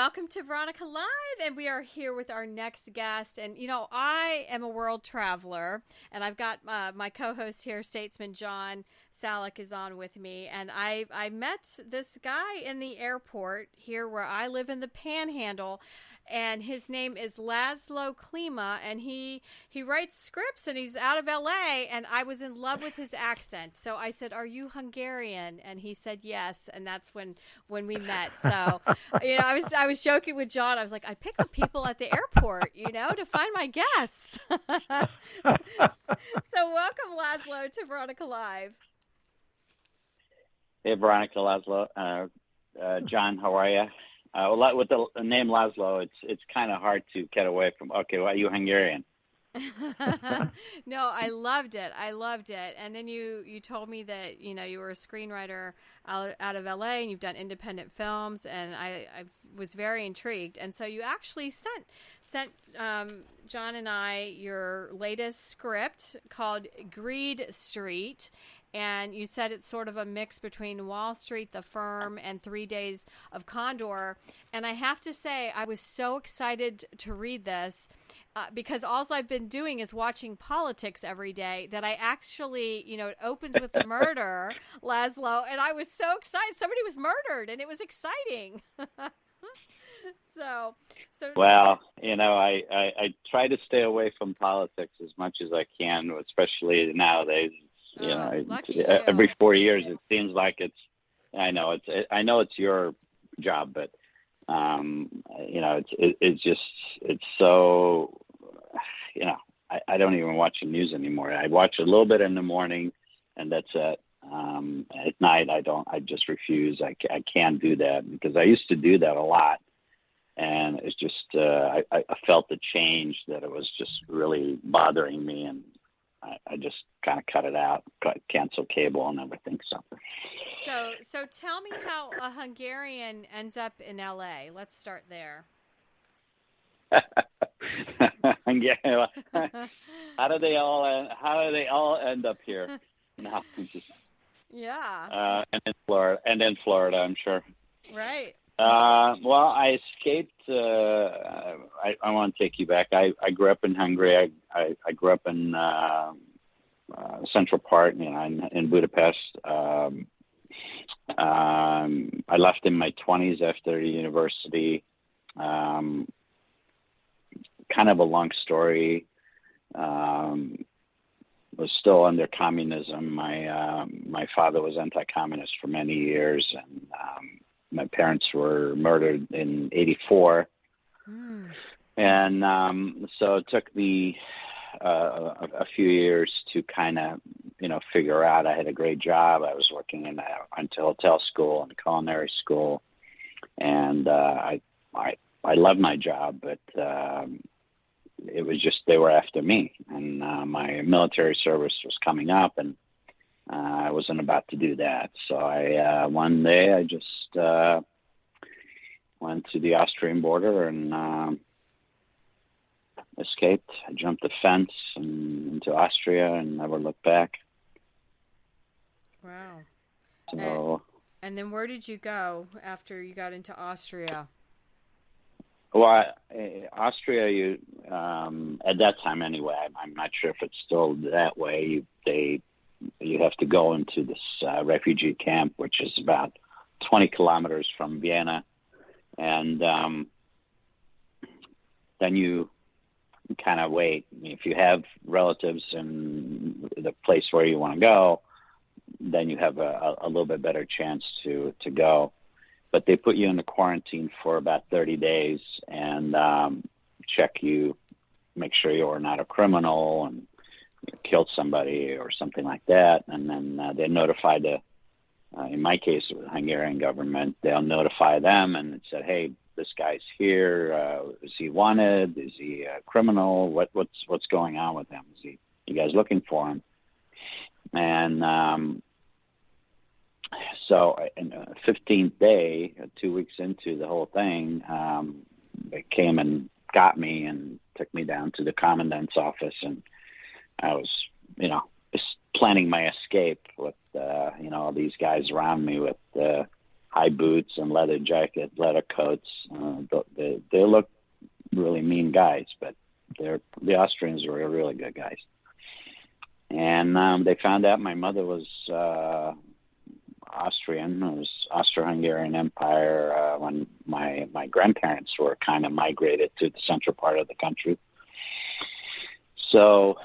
welcome to Veronica Live, and we are here with our next guest. And, I am a world traveler, and I've got my co-host here, Statesman John Salick, is on with me. And I met this guy in the airport here where I live in the Panhandle, and his name is Laszlo Klima, and he writes scripts, and he's out of L.A., and I was in love with his accent. So I said, "Are you Hungarian?" And he said yes, and that's when we met. So, I was joking with John. I was like, I pick up people at the airport, to find my guests. So welcome, Laszlo, to Veronica Live. Hey, Veronica, Laszlo. John, how are you? With the name Laszlo, it's kind of hard to get away from. Okay, well, are you Hungarian? No, I loved it. And then you told me that you were a screenwriter out of LA, and you've done independent films, and I was very intrigued. And so you actually sent John and I your latest script called Greed Street. And you said it's sort of a mix between Wall Street, The Firm, and 3 Days of Condor. And I have to say, I was so excited to read this because all I've been doing is watching politics every day that I actually, it opens with the murder, Laszlo, and I was so excited. Somebody was murdered, and it was exciting. So. Well, I try to stay away from politics as much as I can, especially nowadays. Every 4 years it seems like I know it's your job, but it's so I don't even watch the news anymore. I watch a little bit in the morning, and that's it. At night I just refuse. I can't do that because I used to do that a lot, and it's just I felt the change that it was just really bothering me, and I just kind of cut it out, cancel cable and everything. So tell me how a Hungarian ends up in LA. Let's start there. How do they all end up here? No. Yeah. And in Florida, I'm sure. Right. Well, I escaped. I want to take you back. I grew up in Hungary. I grew up in central part, in Budapest. I left in my 20s after university. Kind of a long story. Was still under communism. My father was anti-communist for many years, and my parents were murdered in '84, and so it took me a few years to kind of figure out. I had a great job. I was working in hotel school and culinary school, and I loved my job, but it was just they were after me, and my military service was coming up, and I wasn't about to do that. So one day I just went to the Austrian border and escaped. I jumped the fence and into Austria and never looked back. Wow. So, and then where did you go after you got into Austria? Well, Austria, you at that time anyway, I'm not sure if it's still that way. You have to go into this refugee camp, which is about 20 kilometers from Vienna, and then you kind of wait. If you have relatives in the place where you want to go, then you have a little bit better chance to go. But they put you in the quarantine for about 30 days and check you, make sure you are not a criminal and killed somebody or something like that. And then they notify in my case, the Hungarian government, they'll notify them and said, hey, this guy's here. Is he wanted? Is he a criminal? What's going on with him? You guys looking for him? And so in the 15th day, 2 weeks into the whole thing, they came and got me and took me down to the commandant's office, and I was, just planning my escape with, all these guys around me with high boots and leather jacket, leather coats. They look really mean guys, but the Austrians were really good guys. And they found out my mother was Austrian. It was Austro-Hungarian Empire when my grandparents were kind of migrated to the central part of the country. So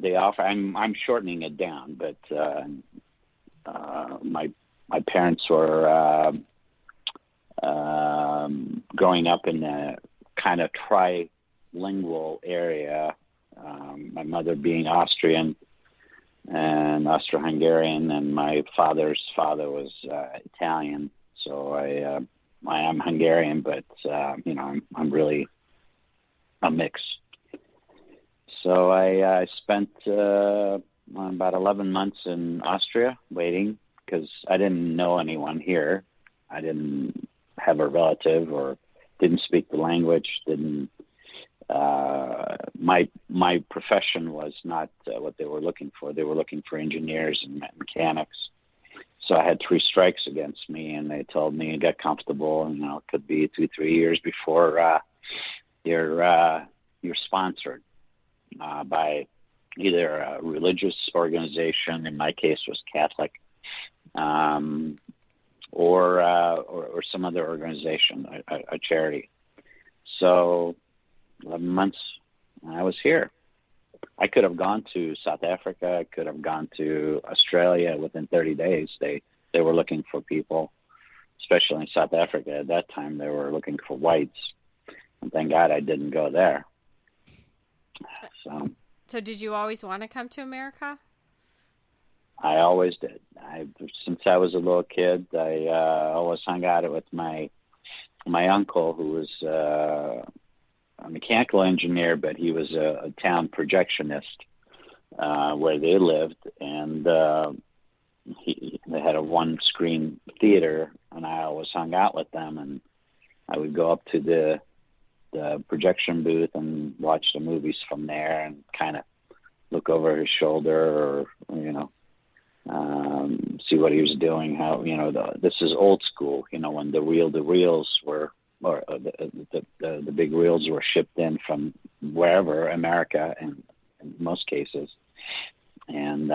they offer. I'm shortening it down, but my parents were growing up in a kind of trilingual area. My mother being Austrian and Austro-Hungarian, and my father's father was Italian. So I am Hungarian, but I'm really a mix. So I spent about 11 months in Austria waiting because I didn't know anyone here. I didn't have a relative or didn't speak the language. My profession was not what they were looking for. They were looking for engineers and mechanics. So I had 3 strikes against me, and they told me to get comfortable. And it could be 2-3 years before you're sponsored by either a religious organization. In my case, was Catholic, or some other organization, a charity. So 11 months, I was here. I could have gone to South Africa. I could have gone to Australia within 30 days. They were looking for people, especially in South Africa. At that time, they were looking for whites. And thank God I didn't go there. So did you always want to come to America? I always did. Since I was a little kid, I always hung out with my uncle, who was a mechanical engineer, but he was a town projectionist where they lived, and they had a one-screen theater, and I always hung out with them, and I would go up to the projection booth and watch the movies from there, and kind of look over his shoulder, or see what he was doing. How this is old school, when the reels were. Or the big reels were shipped in from wherever, America, in most cases, and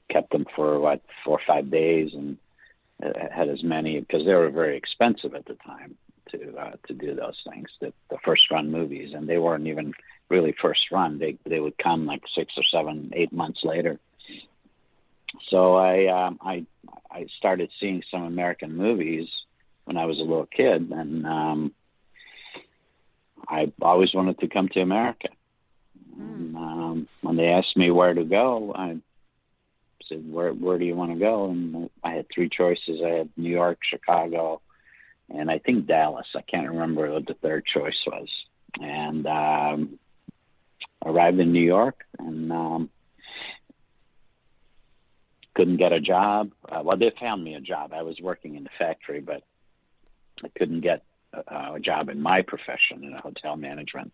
kept them for 4 or 5 days, and had as many, because they were very expensive at the time to do those things. The first run movies, and they weren't even really first run. They would come like 6 or 7, 8 months later. So I started seeing some American movies when I was a little kid, and I always wanted to come to America. And, when they asked me where to go, I said, where do you want to go? And I had 3 choices. I had New York, Chicago, and I think Dallas. I can't remember what the third choice was. And arrived in New York, and couldn't get a job. Well, they found me a job. I was working in the factory, but I couldn't get a job in my profession in hotel management.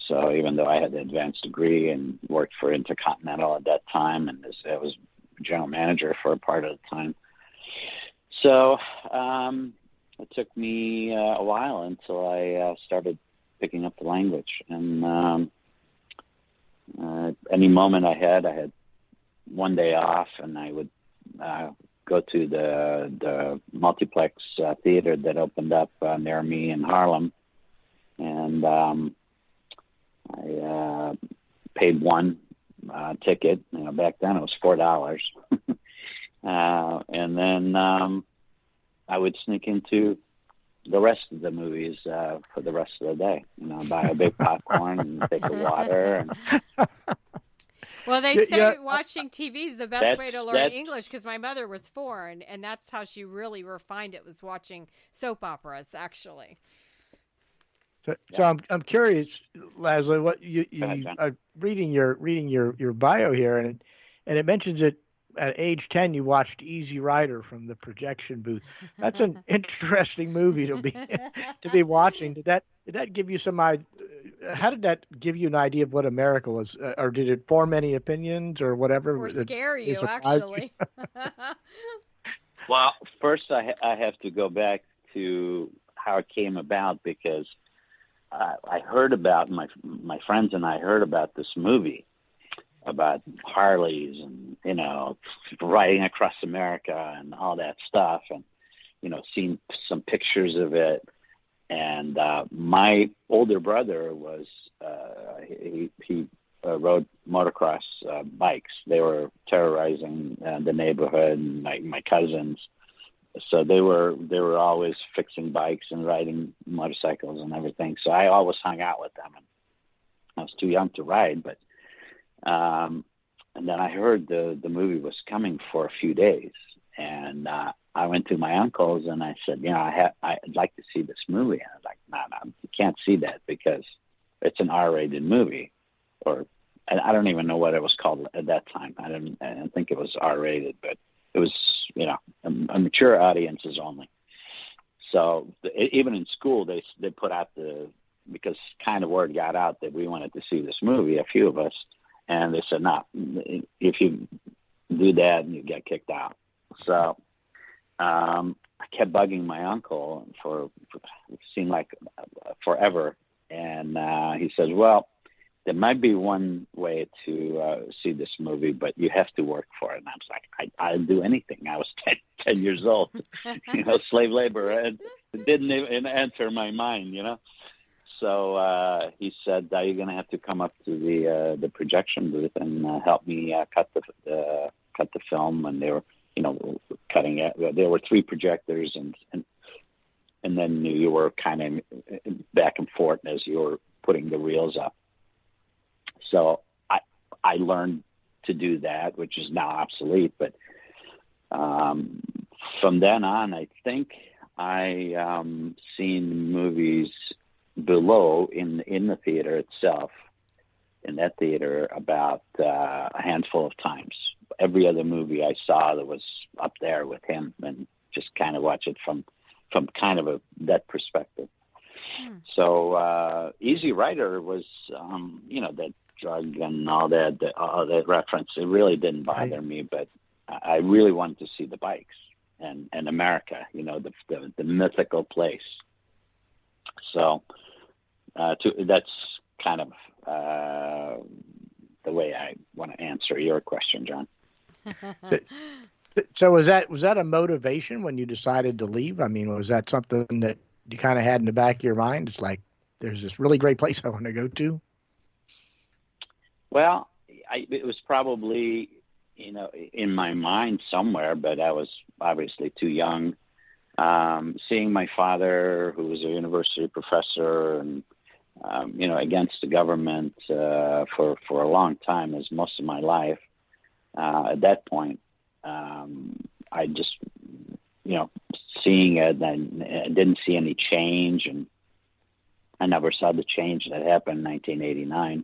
So even though I had an advanced degree and worked for Intercontinental at that time, and I was general manager for a part of the time. So it took me a while until I started picking up the language. And any moment I had one day off, and I would go to the multiplex theater that opened up near me in Harlem, and I paid one ticket. Back then it was $4, and then I would sneak into the rest of the movies for the rest of the day. Buy a big popcorn and take a water. And well, they say watching TV is the best way to learn English, because my mother was foreign, and that's how she really refined it, was watching soap operas, actually. So I'm curious, Laszlo, what you reading your bio here, and it mentions that at age 10 you watched Easy Rider from the projection booth. That's an interesting movie to be watching. Did that give you some idea? How did that give you an idea of what America was, or did it form any opinions or whatever? Or scare you, actually? Well, first I have to go back to how it came about, because I heard about, my friends and I heard about this movie about Harleys and, riding across America and all that stuff, and, seen some pictures of it. And my older brother was, he rode motocross bikes. They were terrorizing the neighborhood, and my cousins. So they were always fixing bikes and riding motorcycles and everything. So I always hung out with them. And I was too young to ride, but and then I heard the movie was coming for a few days, and I went to my uncle's and I said, I'd like to see this movie. And I was like, no, you can't see that because it's an R-rated movie, or I don't even know what it was called at that time. I didn't think it was R-rated, but it was, a mature audiences only. So even in school, they put out because kind of word got out that we wanted to see this movie, a few of us, and they said, no, if you do that, you get kicked out. So I kept bugging my uncle for it seemed like forever, and he says, well, there might be one way to see this movie, but you have to work for it. And I was like, I'll do anything. I was 10 years old, slave labor. It didn't even enter my mind, So he said, you're going to have to come up to the projection booth and help me cut the film. And they were, cutting it. There were 3 projectors, and then you were kind of back and forth as you were putting the reels up. So I learned to do that, which is now obsolete. But from then on, I think I seen movies below in the theater itself, in that theater, about a handful of times. Every other movie I saw that was up there with him, and just kind of watch it from kind of that perspective. So Easy Rider was, that drug and all that reference. It really didn't bother me, but I really wanted to see the bikes and America, the mythical place. So that's kind of the way I want to answer your question, John. So was that a motivation when you decided to leave? I mean, was that something that you kind of had in the back of your mind? It's like, there's this really great place I want to go to. Well, it was probably, in my mind somewhere, but I was obviously too young. Seeing my father, who was a university professor, and against the government for a long time, as most of my life. At that point, I just, seeing it, and I didn't see any change, and I never saw the change that happened in 1989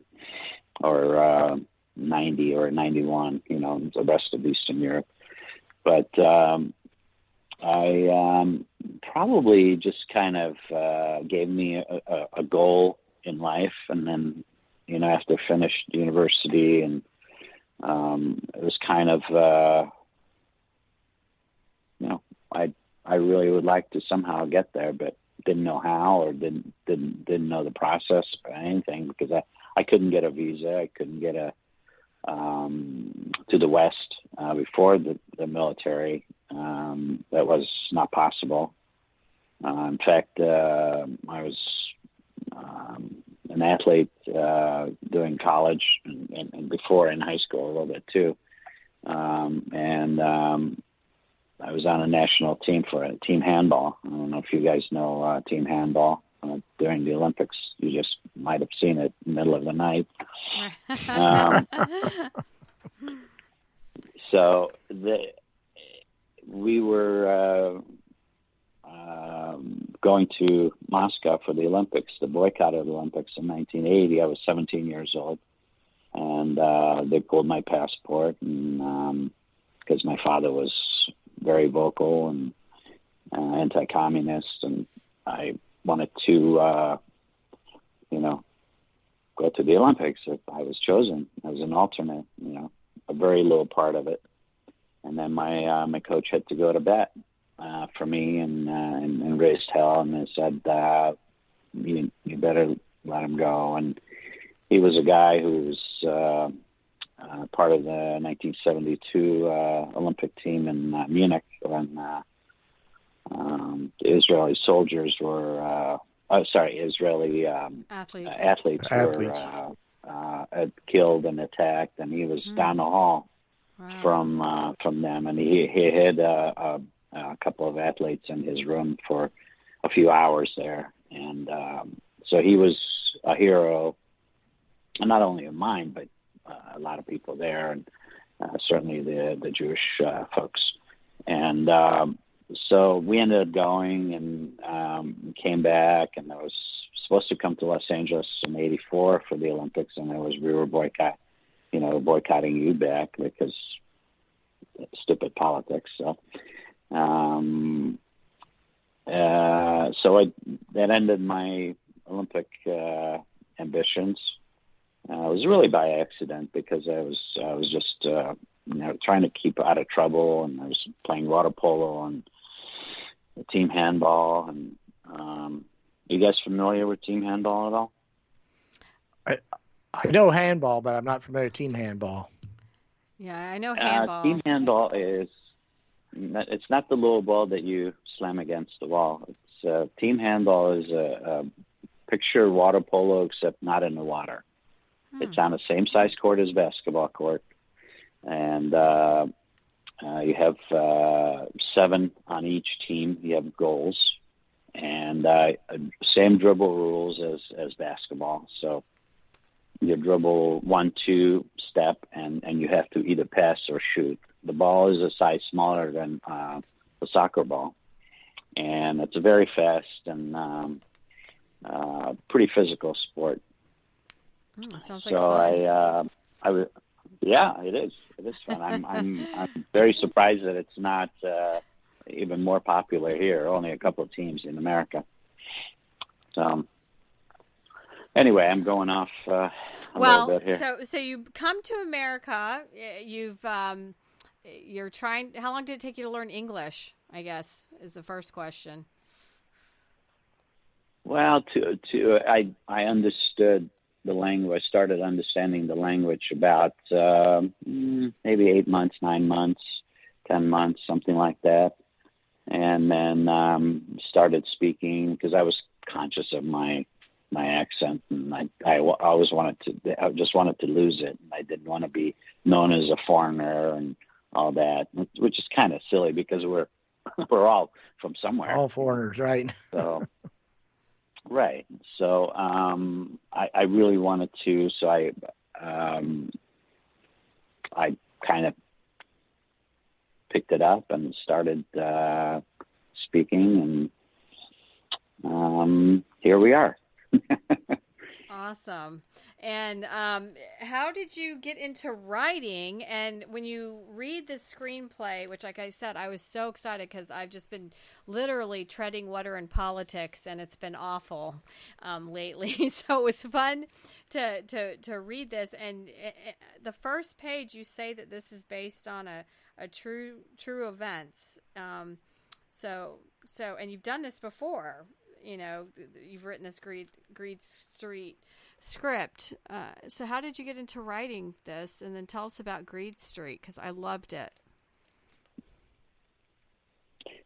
or 90 or 91, the rest of Eastern Europe. But I probably just kind of gave me a goal in life, and then, after I finished university, and it was kind of, I really would like to somehow get there, but didn't know how, or didn't know the process or anything, because I couldn't get a visa. I couldn't get to the West before the military. That was not possible. In fact, I was an athlete during college and before in high school a little bit too. I was on a national team for team handball. I don't know if you guys know team handball. During the Olympics, you just might have seen it in the middle of the night. So we were going to Moscow for the Olympics, the boycotted Olympics in 1980. I was 17 years old, and they pulled my passport, and because my father was very vocal and anti-communist, and I wanted to, go to the Olympics. If I was chosen as an alternate, a very little part of it. And then my coach had to go to bat for me and raised hell, and they said, you better let him go. And he was a guy who was part of the 1972 Olympic team in Munich when the Israeli soldiers were, Israeli athletes were killed and attacked, and he was down the hall from them, and he hid a couple of athletes in his room for a few hours there, and so he was a hero, not only of mine, but a lot of people there, and certainly the Jewish folks. And so we ended up going and came back, and I was supposed to come to Los Angeles in '84 for the Olympics, and we were boycotting you back because stupid politics. So, that ended my Olympic ambitions. It was really by accident because I was just trying to keep out of trouble, and I was playing water polo and team handball. And you guys familiar with team handball at all? I know handball, but I'm not familiar with team handball. Yeah, I know handball. Team handball it's not the little ball that you slam against the wall. It's team handball is a picture water polo, except not in the water. It's on the same size court as basketball court, and you have 7 on each team. You have goals, and same dribble rules as basketball. So you dribble 1-2 step, and you have to either pass or shoot. The ball is a size smaller than the soccer ball, and it's a very fast and pretty physical sport. Sounds like fun. It is. It is fun. I'm very surprised that it's not even more popular here. Only a couple of teams in America. So anyway, I'm going off a little bit here. So you come to America. You're trying. How long did it take you to learn English? I guess is the first question. Well, I understood the language. I started understanding the language about maybe 8 months, 9 months, 10 months, something like that. And then started speaking because I was conscious of my accent, and I always just wanted to lose it. I didn't want to be known as a foreigner and all that, which is kind of silly because we're all from somewhere. All foreigners, right? So. Right. So I really wanted to. So I kind of picked it up and started speaking, and here we are. Awesome. And how did you get into writing? And when you read the screenplay, which, like I said, I was so excited because I've just been literally treading water in politics, and it's been awful lately. So it was fun to read this. And the first page, you say that this is based on a true events. So and you've done this before. You've written this Greed Street script. So how did you get into writing this? And then tell us about Greed Street, because I loved it.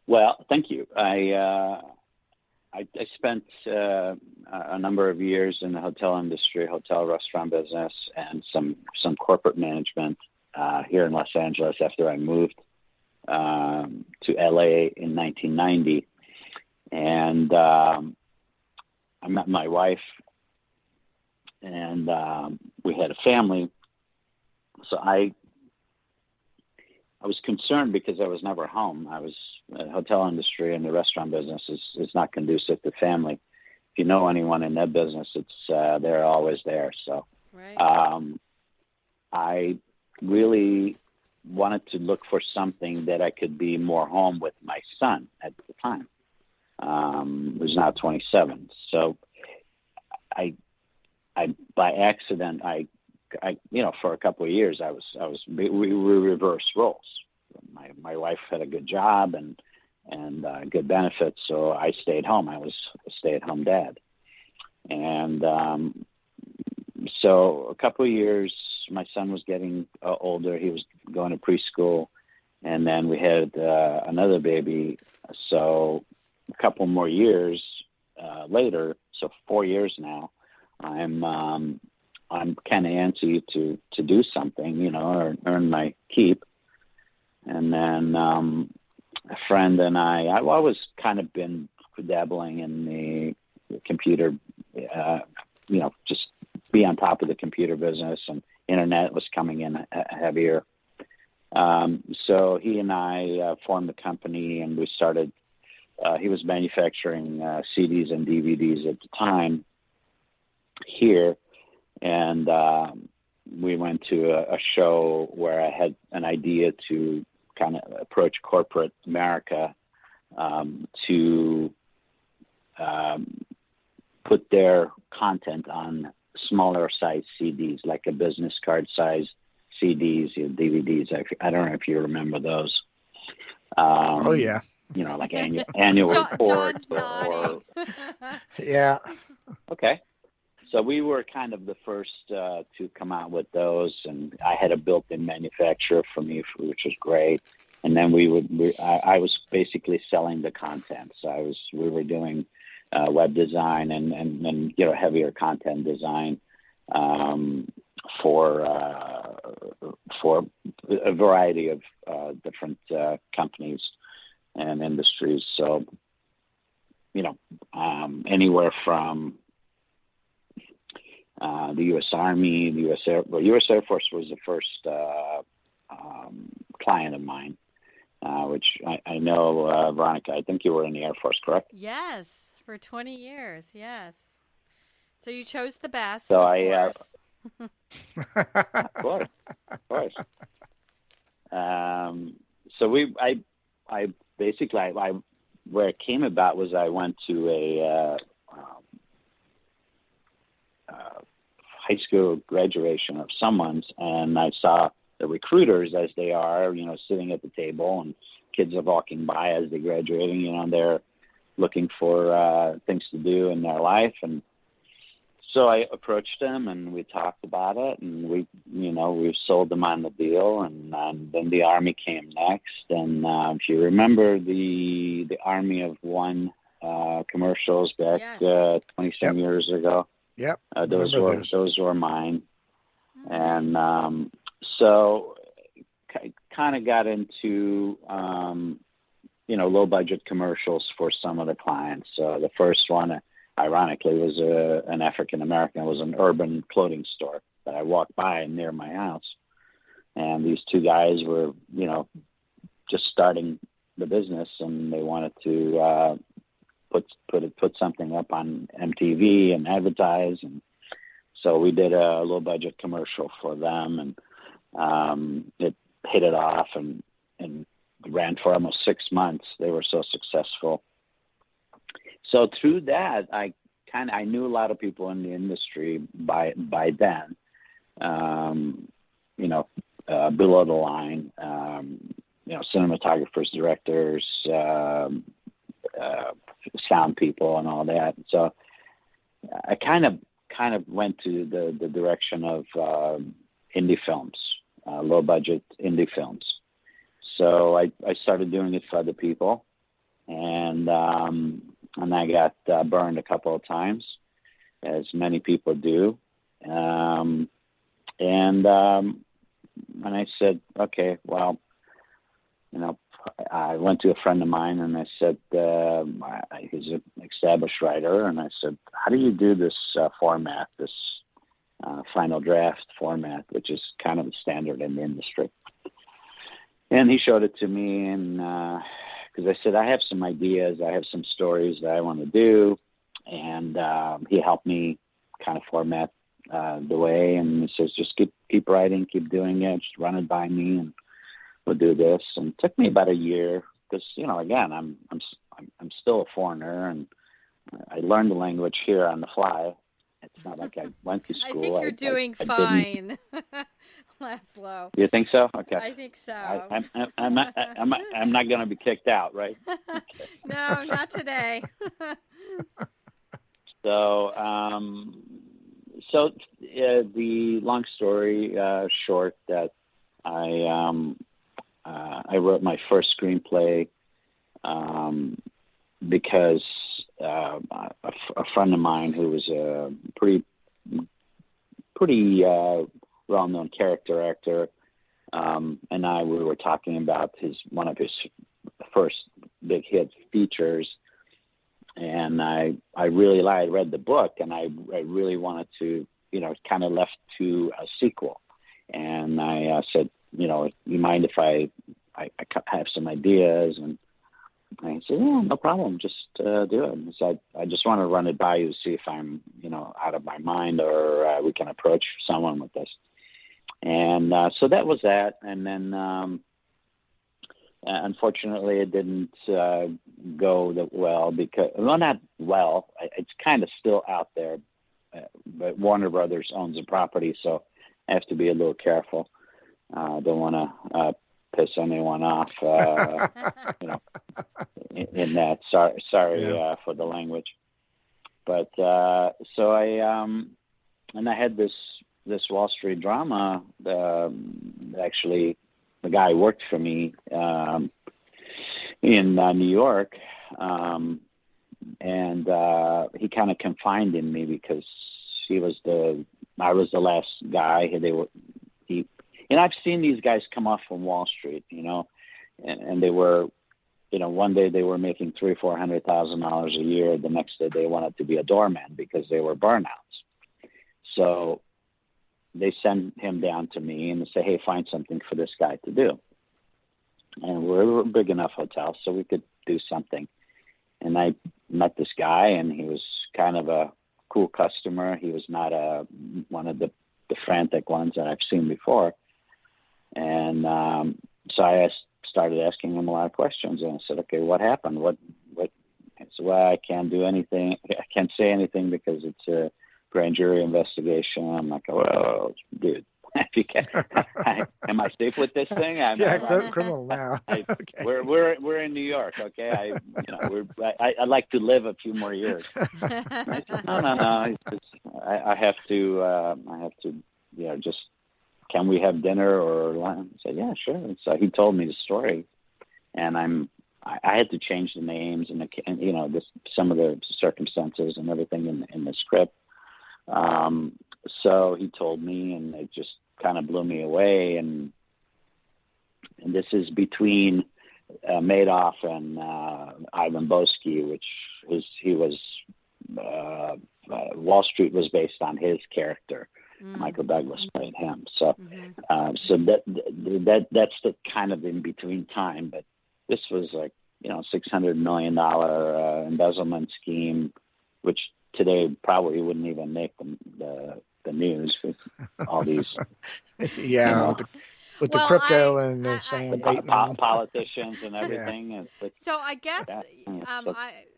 Well, thank you. I spent a number of years in the hotel industry, hotel restaurant business, and some corporate management here in Los Angeles after I moved to LA in 1990. And I met my wife, and we had a family. So I was concerned because I was never home. The hotel industry and the restaurant business is not conducive to family. If you know anyone in that business, they're always there. So right. I really wanted to look for something that I could be more home with my son at the time. Who's now 27. So I by accident, I for a couple of years, we reversed roles. my wife had a good job and good benefits, so I stayed home. I was a stay-at-home dad. And so a couple of years, my son was getting older. He was going to preschool, and then we had another baby. So a couple more years later, so 4 years now, I'm kind of antsy to do something, or earn my keep. And then a friend and I've always kind of been dabbling in the computer, just be on top of the computer business, and internet was coming in heavier. So he and I formed the company, and we started. He was manufacturing CDs and DVDs at the time here, and we went to a show where I had an idea to kind of approach corporate America to put their content on smaller size CDs, like a business card size CDs, DVDs. I don't know if you remember those. Oh yeah. Like annual reports or yeah. Okay. So we were kind of the first to come out with those, and I had a built-in manufacturer for me, which was great. And then I was basically selling the content. So we were doing web design and heavier content design for a variety of different companies and industries. So anywhere from the U.S. Army, the U.S. Air Force was the first client of mine, which I know, Veronica, I think you were in the Air Force, correct? Yes, for 20 years, yes. So you chose the best, so of course. Of course. So I basically, where it came about was I went to a high school graduation of someone's, and I saw the recruiters, as they are, sitting at the table, and kids are walking by as they're graduating, they're looking for things to do in their life. And so I approached them, and we talked about it, and we sold them on the deal. And then the Army came next. And if you remember the Army of One commercials back 20-some years ago, those were mine. Nice. And so I kind of got into low budget commercials for some of the clients. The first one, ironically, was an African American. It was an urban clothing store that I walked by near my house, and these two guys were just starting the business, and they wanted to put something up on MTV and advertise. And so we did a low budget commercial for them, and it hit it off and ran for almost 6 months. They were so successful. So through that, I knew a lot of people in the industry by then, below the line, cinematographers, directors, sound people, and all that. So I kind of went to the direction of indie films, low budget indie films. So I started doing it for other people, and I got burned a couple of times, as many people do. And I said, okay, well, I went to a friend of mine, and I said, he's an established writer, and I said, how do you do this format, this final draft format, which is kind of the standard in the industry? And he showed it to me, and because I said, I have some ideas, I have some stories that I want to do, and he helped me kind of format the way, and he says, just keep writing, keep doing it, just run it by me, and we'll do this. And it took me about a year, because again, I'm still a foreigner, and I learned the language here on the fly. It It's not like I went to school. I think you're doing I fine, Laszlo. You think so? Okay. I think so. I'm not going to be kicked out, right? No, not today. So, the long story short, that I wrote my first screenplay because a friend of mine who was a pretty well-known character actor, and we were talking about one of his first big hit features, and I read the book, and I really wanted to, kind of left to a sequel, and I said, you mind if I have some ideas? And I said, yeah, no problem, just do it. So I just want to run it by you to see if I'm, out of my mind, or we can approach someone with this. And so that was that. And then, unfortunately, it didn't go that well not well. It's kind of still out there, but Warner Brothers owns the property, so I have to be a little careful. Don't want to piss anyone off, in that. Sorry for the language. But so I had this Wall Street drama. Actually, the guy worked for me in New York, and he kind of confided in me because I was the last guy. I've seen these guys come off from Wall Street, and they were, one day they were making $300,000-$400,000 a year. The next day they wanted to be a doorman because they were burnouts. So they send him down to me and they say, hey, find something for this guy to do. And we're a big enough hotel, so we could do something. And I met this guy, and he was kind of a cool customer. He was not one of the frantic ones that I've seen before. And so I started asking him a lot of questions, and I said, okay, what happened? What? I said, well, I can't do anything. I can't say anything because it's a grand jury investigation. I'm like, well, dude, if you can, am I safe with this thing? Criminal now. Okay. We're in New York, okay? I'd like to live a few more years. I said, no. I have to, just, can we have dinner or lunch? I said, yeah, sure. And so he told me the story, and I had to change the names and some of the circumstances and everything in the script. So he told me, and it just kind of blew me away. And this is between Madoff and Ivan Boesky, which Wall Street was based on his character. Michael Douglas played him. So, so that's the kind of in between time. But this was like, $600 million embezzlement scheme, which today probably wouldn't even make the news with all these. With the crypto and the Sam Bateman. Politicians and everything. Yeah. So I guess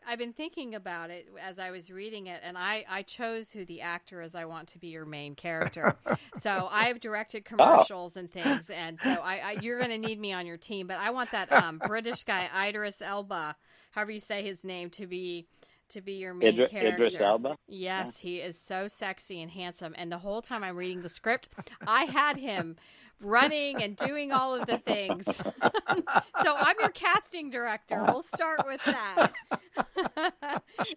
I've been thinking about it as I was reading it, and I chose who the actor is I want to be your main character. So I've directed commercials and things, and so you're going to need me on your team. But I want that British guy, Idris Elba, however you say his name, to be your main character. Idris Elba? Yes, he is so sexy and handsome. And the whole time I'm reading the script, I had him running and doing all of the things. So I'm your casting director. We'll start with that.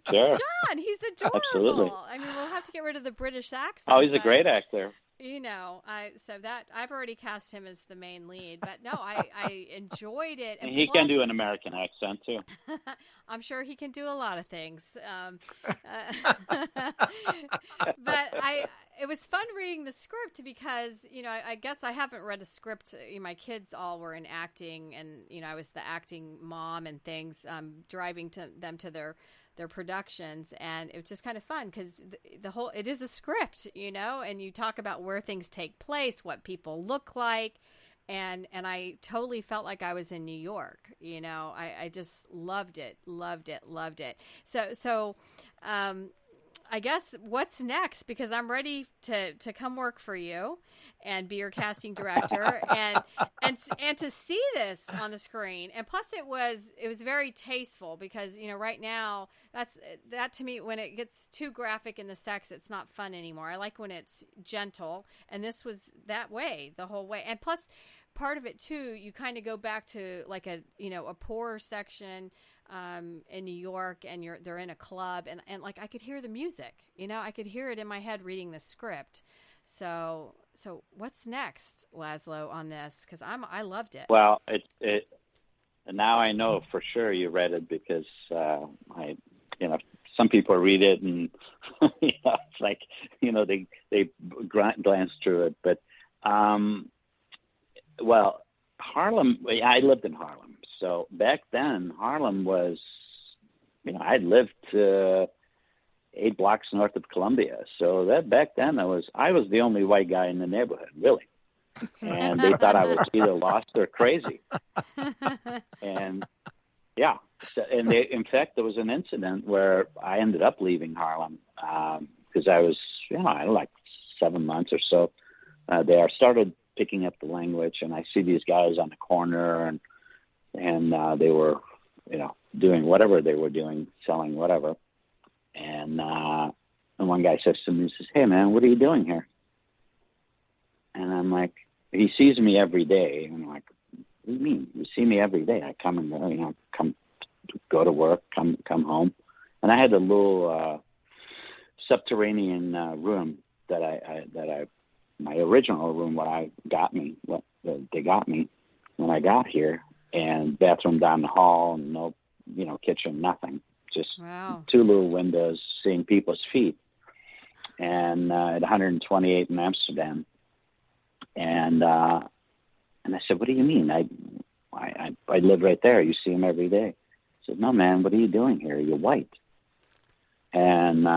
Sure. John, he's adorable. Absolutely. I mean, we'll have to get rid of the British accent. Oh, he's a great actor. I've already cast him as the main lead, but no, I enjoyed it. And he can do an American accent too. I'm sure he can do a lot of things. But it was fun reading the script because, I guess I haven't read a script. My kids all were in acting, and, I was the acting mom and things, driving them to their productions, and it was just kind of fun because it is a script, and you talk about where things take place, what people look like, and I totally felt like I was in New York. I just loved it. So I guess what's next? Because I'm ready to come work for you and be your casting director and to see this on the screen. And plus it was very tasteful because, right now that to me, when it gets too graphic in the sex, it's not fun anymore. I like when it's gentle, and this was that way the whole way. And plus part of it too, you kind of go back to like a poorer section in New York, and they're in a club, and like I could hear the music, I could hear it in my head reading the script. So what's next, Laszlo, on this? Because I loved it. Well, it now I know for sure you read it because some people read it and it's like they glance through it, but well, Harlem. I lived in Harlem. So back then, Harlem was, I lived 8 blocks north of Columbia. So that back then I was the only white guy in the neighborhood, really. And they thought I was either lost or crazy. And yeah, in fact, there was an incident where I ended up leaving Harlem because I was, I like 7 months or so there. I started picking up the language, and I see these guys on the corner, and they were, doing whatever they were doing, selling whatever. And one guy says to me, he says, "Hey man, what are you doing here?" And I'm like, he sees me every day. And I'm like, "What do you mean? You see me every day? I come and come go to work, come home." And I had a little subterranean room that my original room they got me when I got here, and bathroom down the hall, and no, kitchen, nothing, just wow. 2 little windows, seeing people's feet, and at 128 in Amsterdam, and I said, "What do you mean? I live right there. You see him every day." I said, "No, man, what are you doing here? You're white." And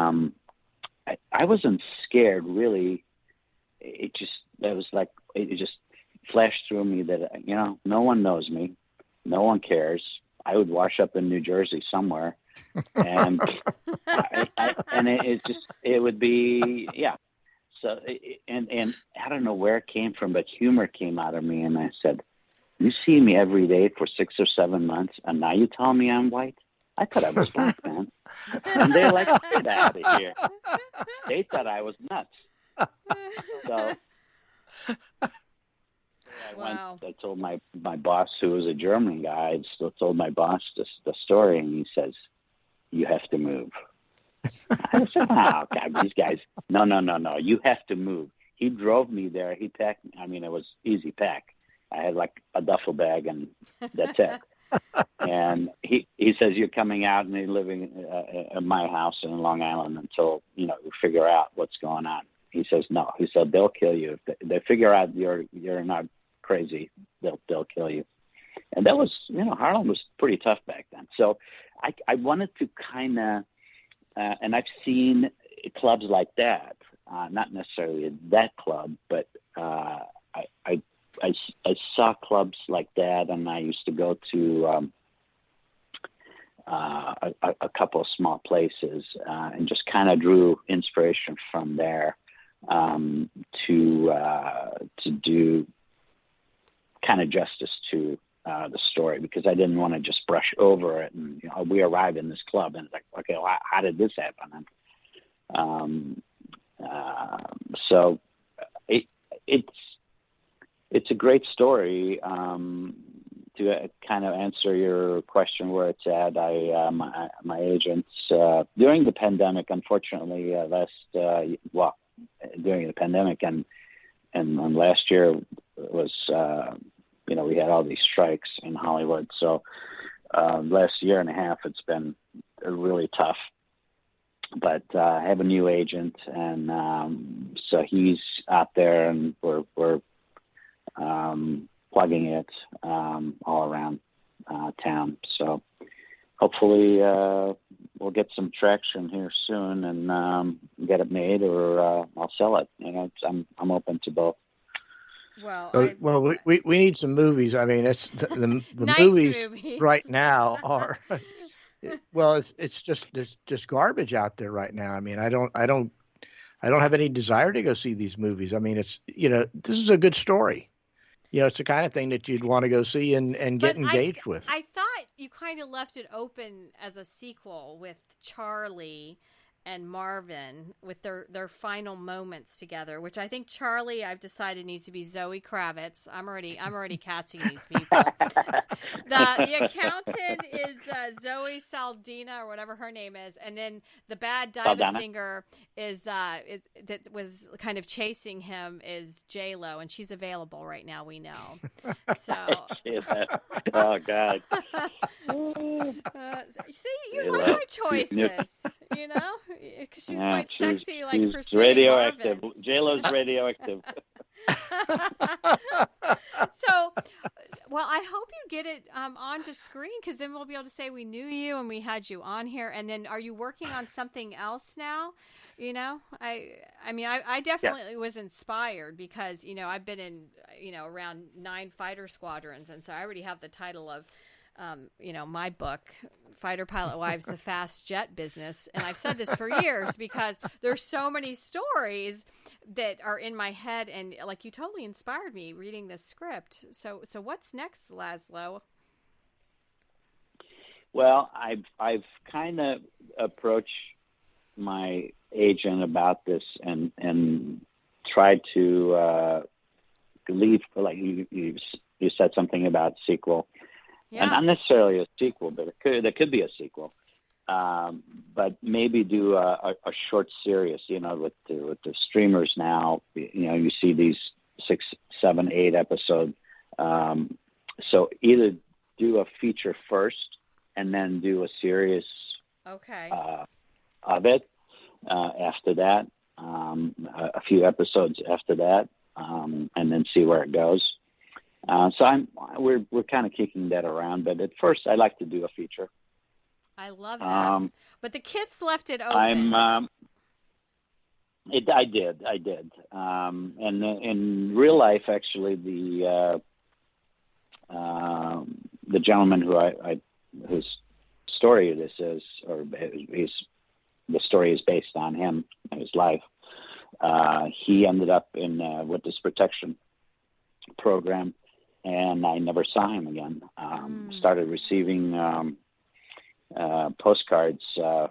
I wasn't scared, really. It just flashed through me that, no one knows me. No one cares. I would wash up in New Jersey somewhere. And it would be, yeah. So, and I don't know where it came from, but humor came out of me. And I said, "You see me every day for 6 or 7 months, and now you tell me I'm white? I thought I was black, man." And they're like, "Get out of here." They thought I was nuts. So wow. I told my boss, who was a German guy, I still told my boss the story, and he says, "You have to move." I said, "Oh, God, these guys, no, you have to move." He drove me there. He packed, it was easy pack. I had like a duffel bag, and that's it. And he says, "You're coming out and you're living at my house in Long Island until, we figure out what's going on." He says, "No." He said, "They'll kill you. If they figure out you're not crazy, they'll kill you." And that was, Harlem was pretty tough back then. So I wanted to kind of, and I've seen clubs like that, not necessarily that club, but I saw clubs like that, and I used to go to a couple of small places and just kind of drew inspiration from there to do kind of justice to the story, because I didn't want to just brush over it. And we arrived in this club, and it's like, okay, well, how did this happen? And so it's a great story. To kind of answer your question where it's at, my agents during the pandemic, unfortunately, during the pandemic and last year was we had all these strikes in Hollywood. So last year and a half, it's been really tough. But I have a new agent, and so he's out there, and we're plugging it all around town. So hopefully we'll get some traction here soon and get it made, or I'll sell it. I'm open to both. Well, we need some movies. I mean, it's the nice movies movies right now are Well, it's just there's just garbage out there right now. I mean, I don't have any desire to go see these movies. I mean, it's this is a good story. It's the kind of thing that you'd want to go see and get engaged with. I thought you kind of left it open as a sequel with Charlie and Marvin with their final moments together, which I think Charlie, I've decided, needs to be Zoe Kravitz. I'm already casting these people. The accountant is Zoe Saldana or whatever her name is, and then the bad diva singer is that was kind of chasing him is J-Lo, and she's available right now. We know. So. Oh God. See, you like my choices, because she's quite sexy, like she's pursuing radioactive. Marvin. J-Lo's radioactive. So, well, I hope you get it onto screen, because then we'll be able to say we knew you and we had you on here. And then, are you working on something else now? I definitely was inspired because I've been in around 9 fighter squadrons, and so I already have the title of my book, Fighter Pilot Wives, The Fast Jet Business. And I've said this for years because there's so many stories that are in my head. And like, you totally inspired me reading this script. So what's next, Laszlo? Well, I've kind of approached my agent about this and tried to leave, like you said something about sequel. Yeah. And not necessarily a sequel, but there could be a sequel. But maybe do a short series, with the streamers now, you see these 6, 7, 8 episodes. So either do a feature first and then do a series of it after that, a few episodes after that, and then see where it goes. So we're kind of kicking that around, but at first I like to do a feature. I love that. But the kids left it open. I did. And in real life, actually, the gentleman whose story this is, or the story is based on him and his life. He ended up in witness protection program. And I never saw him again. Started receiving postcards,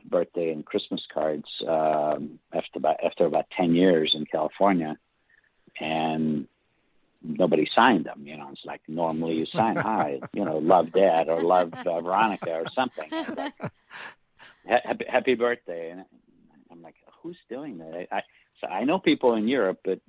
birthday and Christmas cards after about 10 years in California, and nobody signed them. It's like normally you sign, "Hi, love Dad" or "Love Veronica" or something. Like, happy birthday, and I'm like, who's doing that? So I know people in Europe, but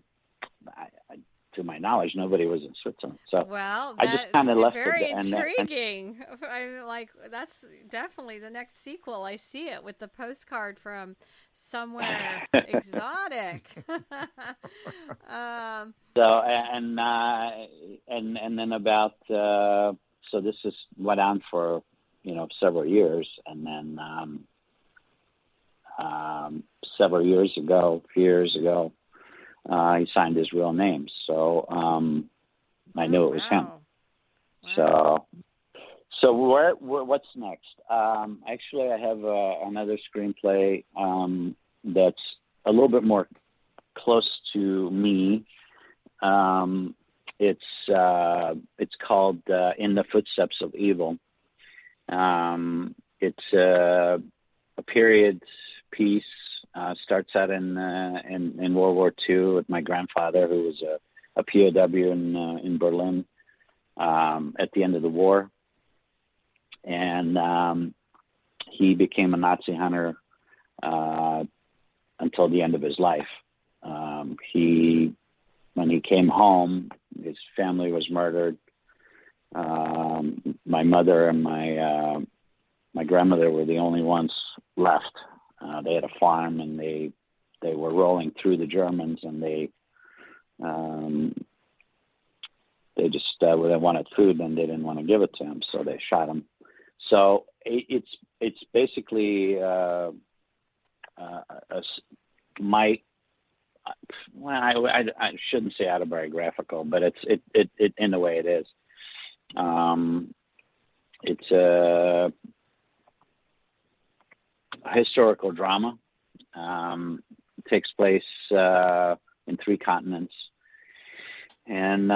to my knowledge, nobody was in Switzerland. So I just kind of left it. Very intriguing. I'm like, that's definitely the next sequel. I see it with the postcard from somewhere exotic. So and then about so this went on for several years, and then a few years ago. He signed his real name, so I knew it was him. Wow. So what's next? Actually, I have another screenplay that's a little bit more close to me. It's called "In the Footsteps of Evil." It's a period piece. Starts out in World War II with my grandfather, who was a POW in Berlin at the end of the war, and he became a Nazi hunter until the end of his life. When he came home, his family was murdered. My mother and my grandmother were the only ones left. They had a farm, and they were rolling through the Germans, and they just they wanted food, and they didn't want to give it to him, so they shot him. So it's basically I shouldn't say autobiographical, but it in a way it is. It's historical drama. It takes place in 3 continents, and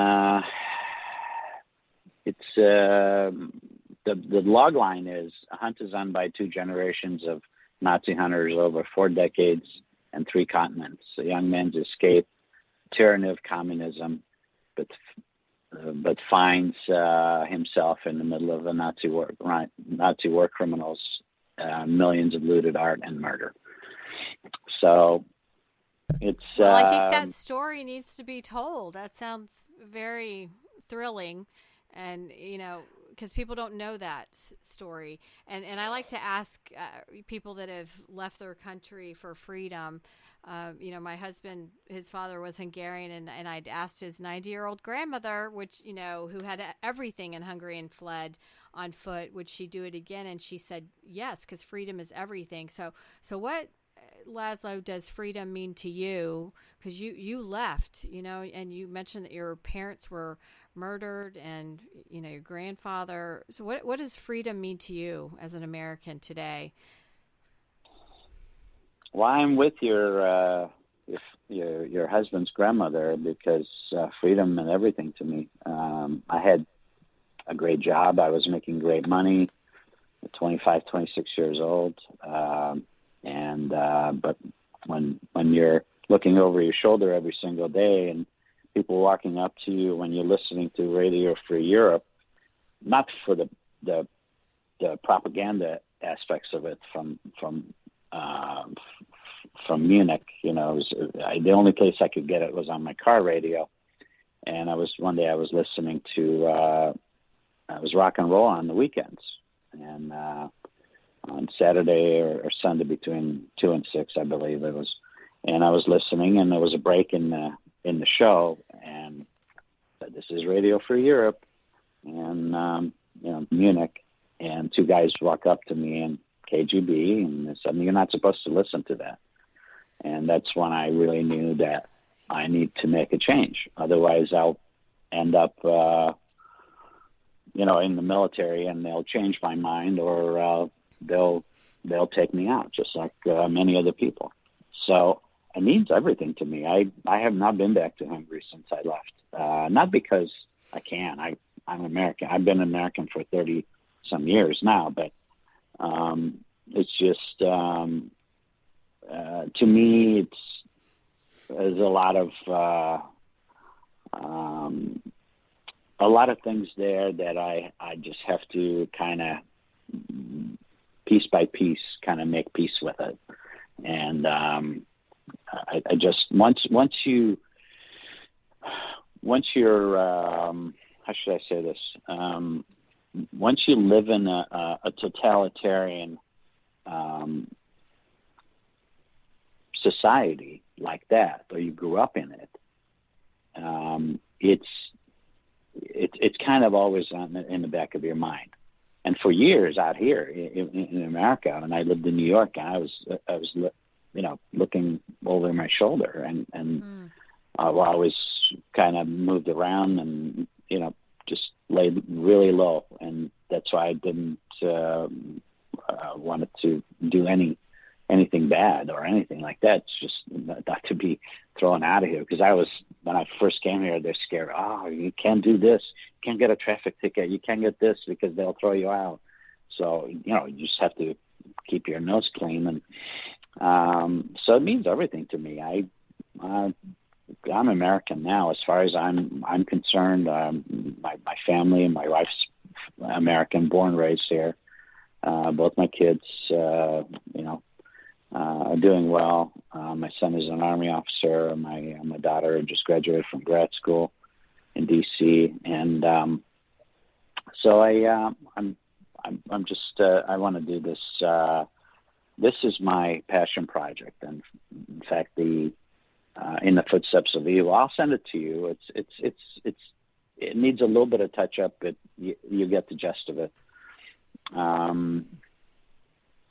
it's the log line is a hunt is on by 2 generations of Nazi hunters over 4 decades and 3 continents. A young man's escape, tyranny of communism, but finds himself in the middle of the Nazi war criminals, millions of looted art and murder. So it's. Well, I think that story needs to be told. That sounds very thrilling, and because people don't know that story. And I like to ask people that have left their country for freedom. My husband, his father was Hungarian, and I'd asked his 90-year-old grandmother, who had everything in Hungary and fled on foot, would she do it again? And she said yes, because freedom is everything. So what, Laszlo, does freedom mean to you? Because you left, and you mentioned that your parents were murdered and your grandfather. So what does freedom mean to you as an American today? Well, I'm with your husband's grandmother, because freedom meant everything to me. I had a great job. I was making great money at 25, 26 years old. But when you're looking over your shoulder every single day and people walking up to you when you're listening to Radio Free Europe, not for the propaganda aspects of it from Munich, the only place I could get it was on my car radio. And one day I was listening to I was rock and roll on the weekends, and on Saturday or Sunday between 2 and 6, I believe it was. And I was listening, and there was a break in the show, and said, "This is Radio Free Europe," and Munich, and 2 guys walk up to me in KGB, and they said, "You're not supposed to listen to that." And that's when I really knew that I need to make a change. Otherwise, I'll end up, in the military, and they'll change my mind, or they'll take me out, just like many other people. So it means everything to me. I have not been back to Hungary since I left. Not because I can. I'm American. I've been American for 30 some years now, but it's just to me, there's a lot of things there that I just have to kind of piece by piece kind of make peace with it. And I just once you're how should I say this? Once you live in a totalitarian society like that, or you grew up in it, it's kind of always in the back of your mind. And for years out here in America, and I lived in New York, and I was looking over my shoulder, and I was kind of moved around, and just laid really low, and that's why I didn't wanted to do anything bad or anything like that. It's just not to be thrown out of here, because when I first came here, they're scared. Oh, you can't do this. You can't get a traffic ticket. You can't get this because they'll throw you out. So, you just have to keep your nose clean. And so it means everything to me. I'm American now, as far as I'm concerned. My family and my wife's American, born and raised here. Both my kids, are doing well. My son is an Army officer. My daughter just graduated from grad school in D.C. And so I'm just I want to do this. This is my passion project, and in fact, the In the Footsteps of Evil. I'll send it to you. It needs a little bit of touch up, but you get the gist of it.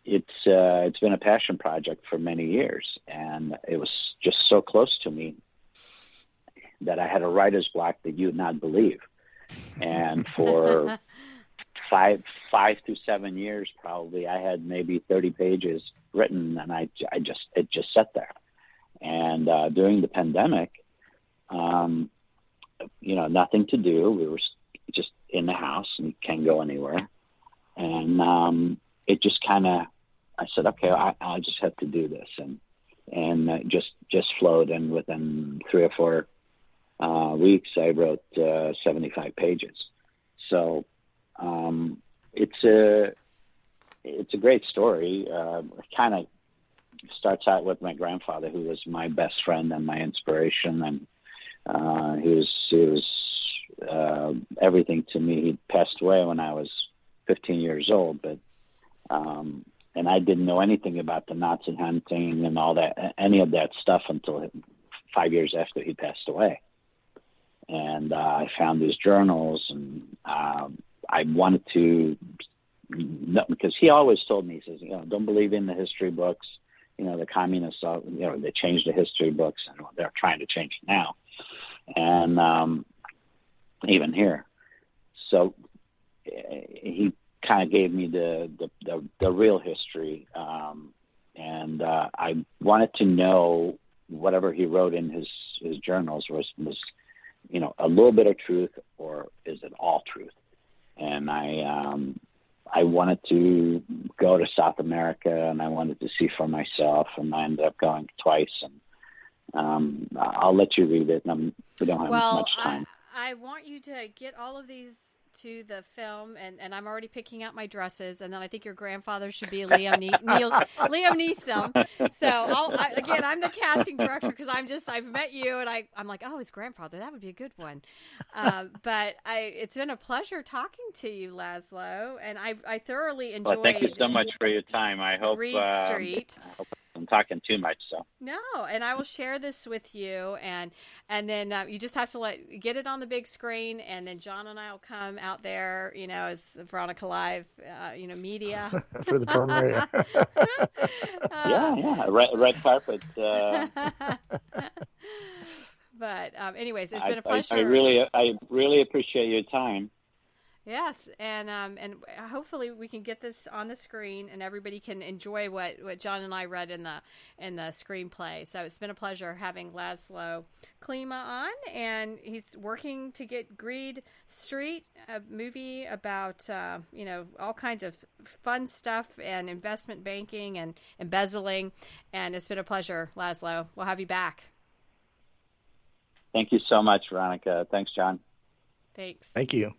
It's been a passion project for many years, and it was just so close to me that I had a writer's block that you'd not believe. And for 5 to 7 years probably, I had maybe 30 pages written, and it just sat there. And during the pandemic, nothing to do. We were just in the house and can't go anywhere. And it just kind of, I said, okay, I just have to do this, and just flowed. And within 3 or 4 weeks, I wrote 75 pages. So it's a great story. It kind of starts out with my grandfather, who was my best friend and my inspiration, and he was everything to me. He passed away when I was 15 years old, but and I didn't know anything about the Nazi hunting and all that, any of that stuff, until 5 years after he passed away. And I found his journals, and I wanted to, because he always told me, he says, don't believe in the history books. The communists, they changed the history books, and they're trying to change it now. And even here. So he kind of gave me the real history. And I wanted to know whatever he wrote in his journals was a little bit of truth, or is it all truth? And I wanted to go to South America, and I wanted to see for myself, and I ended up going twice. And I'll let you read it. We don't have much time. I want you to get all of these to the film, and I'm already picking out my dresses, and then I think your grandfather should be Liam Neeson. So I'm the casting director, because I've met you, and I'm like, oh, his grandfather, that would be a good one. But it's been a pleasure talking to you, Laszlo, and I thoroughly enjoyed. Well, thank you so much for your time. I hope Reed Street. I hope I'm talking too much, so no, and I will share this with you, and then you just have to get it on the big screen, and then John and I will come out there, as Veronica Live, media for the premiere. red carpet. But anyways, it's been a pleasure. I really appreciate your time. Yes, and hopefully we can get this on the screen, and everybody can enjoy what John and I read in the screenplay. So it's been a pleasure having Laszlo Klima on, and he's working to get Greed Street, a movie about all kinds of fun stuff and investment banking and embezzling. And it's been a pleasure, Laszlo. We'll have you back. Thank you so much, Veronica. Thanks, John. Thanks. Thank you.